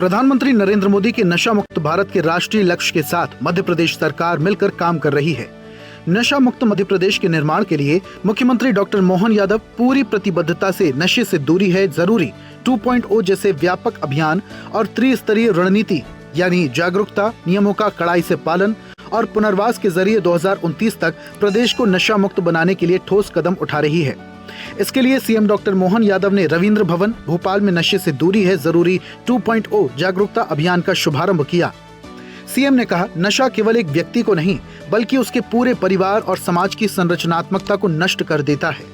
प्रधानमंत्री नरेंद्र मोदी के नशा मुक्त भारत के राष्ट्रीय लक्ष्य के साथ मध्य प्रदेश सरकार मिलकर काम कर रही है। नशा मुक्त मध्य प्रदेश के निर्माण के लिए मुख्यमंत्री डॉक्टर मोहन यादव पूरी प्रतिबद्धता से नशे से दूरी है जरूरी 2.0 जैसे व्यापक अभियान और त्रिस्तरीय रणनीति यानी जागरूकता, नियमों का कड़ाई से पालन और पुनर्वास के जरिए 2029 तक प्रदेश को नशा मुक्त बनाने के लिए ठोस कदम उठा रही है। इसके लिए सीएम डॉक्टर मोहन यादव ने रविंद्र भवन भोपाल में नशे से दूरी है जरूरी 2.0 जागरूकता अभियान का शुभारंभ किया। सीएम ने कहा, नशा केवल एक व्यक्ति को नहीं बल्कि उसके पूरे परिवार और समाज की संरचनात्मकता को नष्ट कर देता है।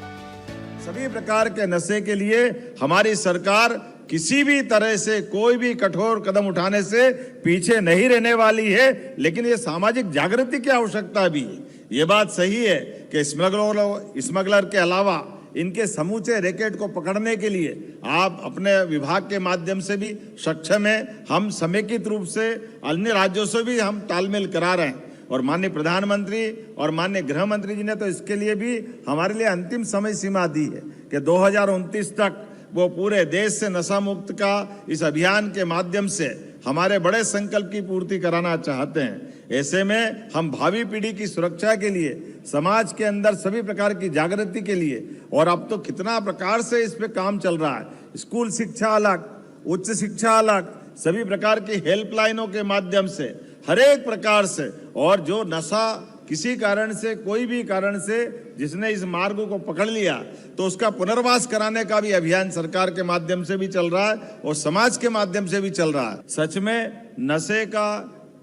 सभी प्रकार के नशे के लिए हमारी सरकार किसी भी तरह से कोई भी कठोर कदम उठाने से पीछे नहीं रहने वाली है, लेकिन ये सामाजिक जागृति की आवश्यकता भी है। ये बात सही है कि स्मगलर के अलावा इनके समूचे रैकेट को पकड़ने के लिए आप अपने विभाग के माध्यम से भी सक्षम है। हम समेकित रूप से अन्य राज्यों से भी हम तालमेल करा रहे हैं और माननीय प्रधानमंत्री और माननीय गृह मंत्री जी ने तो इसके लिए भी हमारे लिए अंतिम समय सीमा दी है कि 2029 तक वो पूरे देश से नशा मुक्त का इस अभियान के माध्यम से हमारे बड़े संकल्प की पूर्ति कराना चाहते हैं। ऐसे में हम भावी पीढ़ी की सुरक्षा के लिए समाज के अंदर सभी प्रकार की जागृति के लिए, और अब तो कितना प्रकार से इस पे काम चल रहा है, स्कूल शिक्षा अलग, उच्च शिक्षा अलग, सभी प्रकार की हेल्पलाइनों के माध्यम से हर एक प्रकार से, और जो नशा किसी कारण से कोई भी कारण से जिसने इस मार्ग को पकड़ लिया तो उसका पुनर्वास कराने का भी अभियान सरकार के माध्यम से भी चल रहा है और समाज के माध्यम से भी चल रहा है। सच में नशे का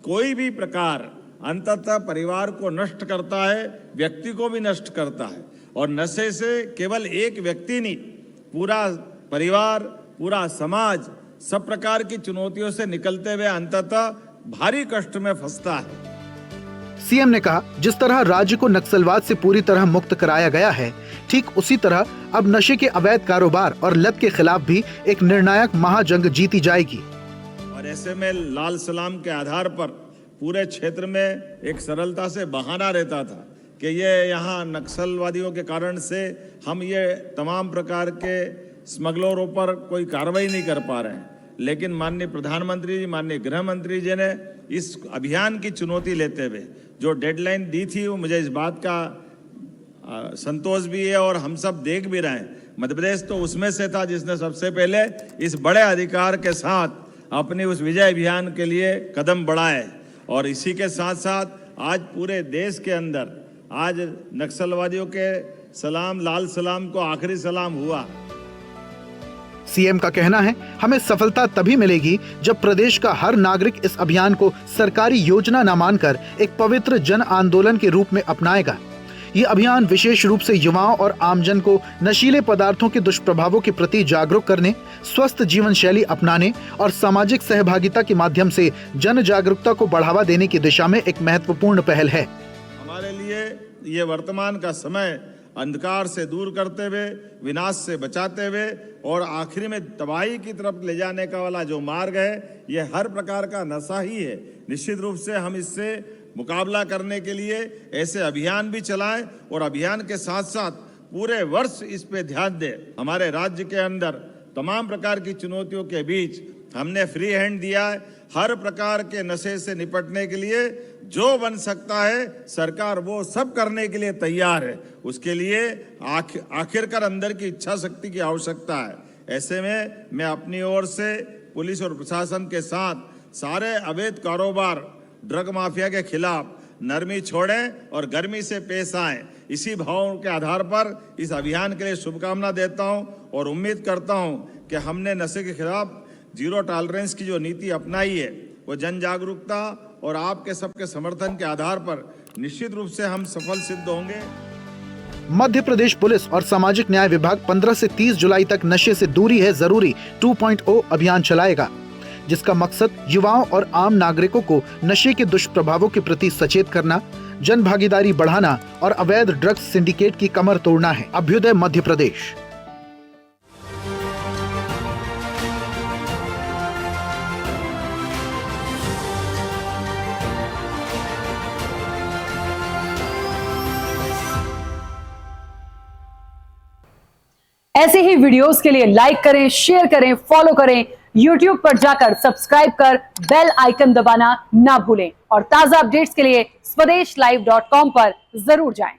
कोई भी प्रकार अंततः परिवार को नष्ट करता है, व्यक्ति को भी नष्ट करता है, और नशे से केवल एक व्यक्ति नहीं, पूरा परिवार, पूरा समाज सब प्रकार की चुनौतियों से निकलते हुए अंततः भारी कष्ट में फंसता है। सीएम ने कहा, जिस तरह राज्य को नक्सलवाद से पूरी तरह मुक्त कराया गया है, ठीक उसी तरह अब नशे के अवैध कारोबार और लत के खिलाफ भी एक निर्णायक महाजंग जीती जाएगी। और ऐसे में लाल सलाम के आधार पर पूरे क्षेत्र में एक सरलता से बहाना रहता था कि ये यहाँ नक्सलवादियों के कारण से हम ये तमाम प्रकार के स्मगलरों पर कोई कार्रवाई नहीं कर पा रहे हैं, लेकिन माननीय प्रधानमंत्री जी, माननीय गृह मंत्री जी ने इस अभियान की चुनौती लेते हुए जो डेडलाइन दी थी, वो मुझे इस बात का संतोष भी है और हम सब देख भी रहे हैं। मध्य प्रदेश तो उसमें से था जिसने सबसे पहले इस बड़े अधिकार के साथ अपनी उस विजय अभियान के लिए कदम बढ़ाए, और इसी के साथ साथ आज पूरे देश के अंदर आज नक्सलवादियों के सलाम, लाल सलाम को आखिरी सलाम हुआ। सीएम का कहना है, हमें सफलता तभी मिलेगी जब प्रदेश का हर नागरिक इस अभियान को सरकारी योजना न मानकर एक पवित्र जन आंदोलन के रूप में अपनाएगा। ये अभियान विशेष रूप से युवाओं और आमजन को नशीले पदार्थों के दुष्प्रभावों के प्रति जागरूक करने, स्वस्थ जीवन शैली अपनाने और सामाजिक सहभागिता के माध्यम से जन जागरूकता को बढ़ावा देने की दिशा में एक महत्वपूर्ण पहल है। हमारे लिए ये वर्तमान का समय अंधकार से दूर करते हुए, विनाश से बचाते हुए और आखिरी में तबाही की तरफ ले जाने का वाला जो मार्ग है, ये हर प्रकार का नशा ही है। निश्चित रूप से हम इससे मुकाबला करने के लिए ऐसे अभियान भी चलाएं और अभियान के साथ साथ पूरे वर्ष इस पे ध्यान दें। हमारे राज्य के अंदर तमाम प्रकार की चुनौतियों के बीच हमने फ्री हैंड दिया है। हर प्रकार के नशे से निपटने के लिए जो बन सकता है सरकार वो सब करने के लिए तैयार है। उसके लिए आखिरकार अंदर की इच्छा शक्ति की आवश्यकता है। ऐसे में मैं अपनी ओर से पुलिस और प्रशासन के साथ सारे अवैध कारोबार, ड्रग माफिया के खिलाफ नरमी छोड़ें और गर्मी से पेश आएं। इसी भाव के आधार पर इस अभियान के लिए शुभकामना देता हूं और उम्मीद करता हूं कि हमने नशे के खिलाफ जीरो टॉलरेंस की जो नीति अपनाई है, वो जन जागरूकता और आपके सबके समर्थन के आधार पर निश्चित रूप से हम सफल सिद्ध होंगे। मध्य प्रदेश पुलिस और सामाजिक न्याय विभाग 15 से 30 जुलाई तक नशे से दूरी है जरूरी 2.0 अभियान चलाएगा, जिसका मकसद युवाओं और आम नागरिकों को नशे के दुष्प्रभावों के प्रति सचेत करना, जन भागीदारी बढ़ाना और अवैध ड्रग्स सिंडिकेट की कमर तोड़ना है। अभ्युदय मध्य प्रदेश। ऐसे ही वीडियोस के लिए लाइक करें, शेयर करें, फॉलो करें YouTube पर जाकर सब्सक्राइब कर बेल आइकन दबाना ना भूलें और ताजा अपडेट्स के लिए स्वदेशलाइव.com पर जरूर जाएं।